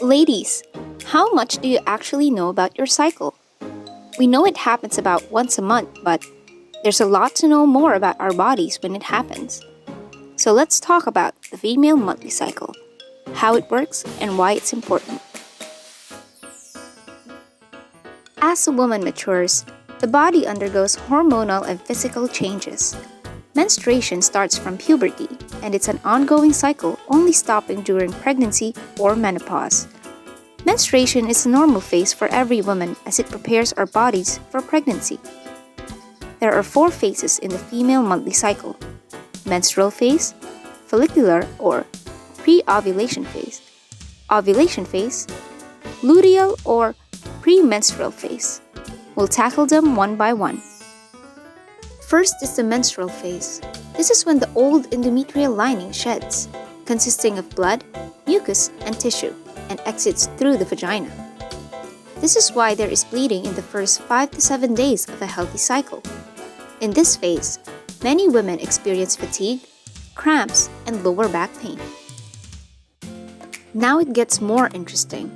Ladies, how much do you actually know about your cycle? We know it happens about once a month, but there's a lot to know more about our bodies when it happens. So let's talk about the female monthly cycle, how it works, and why it's important. As a woman matures, the body undergoes hormonal and physical changes. Menstruation starts from puberty, and it's an ongoing cycle only stopping during pregnancy or menopause. Menstruation is a normal phase for every woman as it prepares our bodies for pregnancy. There are 4 phases in the female monthly cycle: menstrual phase, follicular or pre-ovulation phase, ovulation phase, luteal or premenstrual phase. We'll tackle them one by one. First is the menstrual phase. This is when the old endometrial lining sheds, consisting of blood, mucus, and tissue, and exits through the vagina. This is why there is bleeding in the first 5 to 7 days of a healthy cycle. In this phase, many women experience fatigue, cramps, and lower back pain. Now it gets more interesting.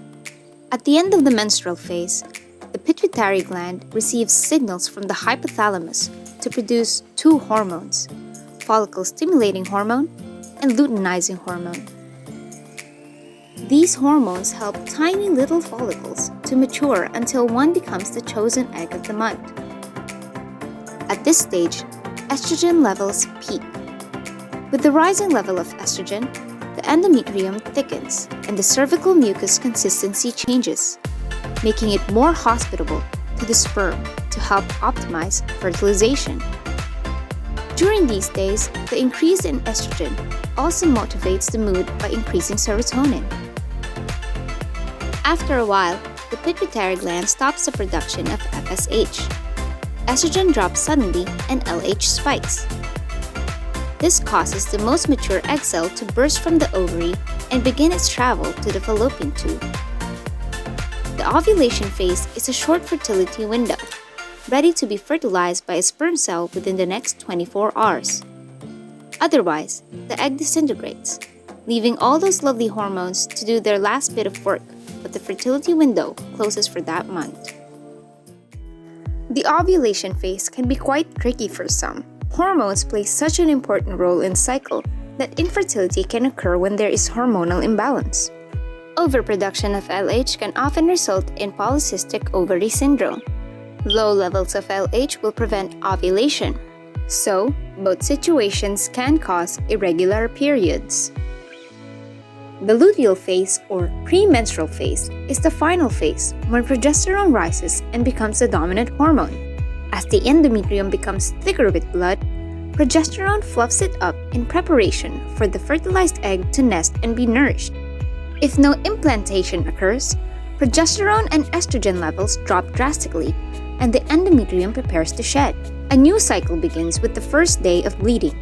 At the end of the menstrual phase, the pituitary gland receives signals from the hypothalamus to produce 2 hormones, follicle-stimulating hormone and luteinizing hormone. These hormones help tiny little follicles to mature until one becomes the chosen egg of the month. At this stage, estrogen levels peak. With the rising level of estrogen, the endometrium thickens and the cervical mucus consistency changes, making it more hospitable to the sperm to help optimize fertilization. During these days, the increase in estrogen also motivates the mood by increasing serotonin. After a while, the pituitary gland stops the production of FSH. Estrogen drops suddenly and LH spikes. This causes the most mature egg cell to burst from the ovary and begin its travel to the fallopian tube. The ovulation phase is a short fertility window, ready to be fertilized by a sperm cell within the next 24 hours. Otherwise, the egg disintegrates, leaving all those lovely hormones to do their last bit of work, but the fertility window closes for that month. The ovulation phase can be quite tricky for some. Hormones play such an important role in the cycle that infertility can occur when there is hormonal imbalance. Overproduction of LH can often result in polycystic ovary syndrome. Low levels of LH will prevent ovulation, so both situations can cause irregular periods. The luteal phase or premenstrual phase is the final phase when progesterone rises and becomes the dominant hormone. As the endometrium becomes thicker with blood, progesterone fluffs it up in preparation for the fertilized egg to nest and be nourished. If no implantation occurs, progesterone and estrogen levels drop drastically, and the endometrium prepares to shed. A new cycle begins with the first day of bleeding.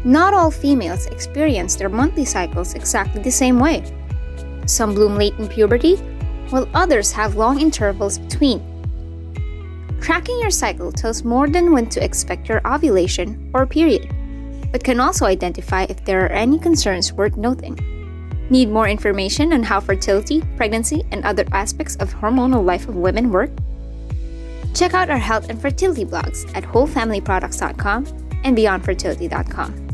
Not all females experience their monthly cycles exactly the same way. Some bloom late in puberty, while others have long intervals between. Tracking your cycle tells more than when to expect your ovulation or period, but can also identify if there are any concerns worth noting. Need more information on how fertility, pregnancy, and other aspects of hormonal life of women work? Check out our health and fertility blogs at wholefamilyproducts.com and beyondfertility.com.